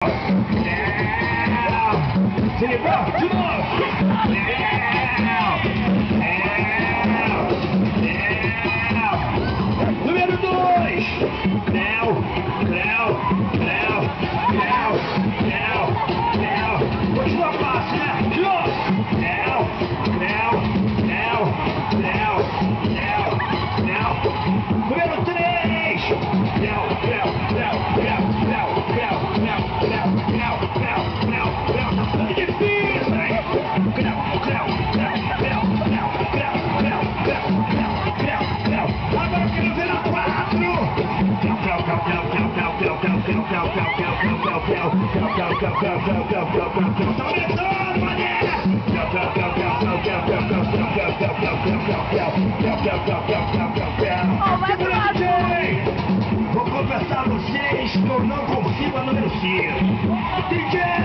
Se liga, de novo. Número 2. Continua fácil, né? De novo. Número 3. Agora eu quero ver na 4. Tá aumentando, mané! Vou confessar a vocês que eu não consigo a número 5. DJ!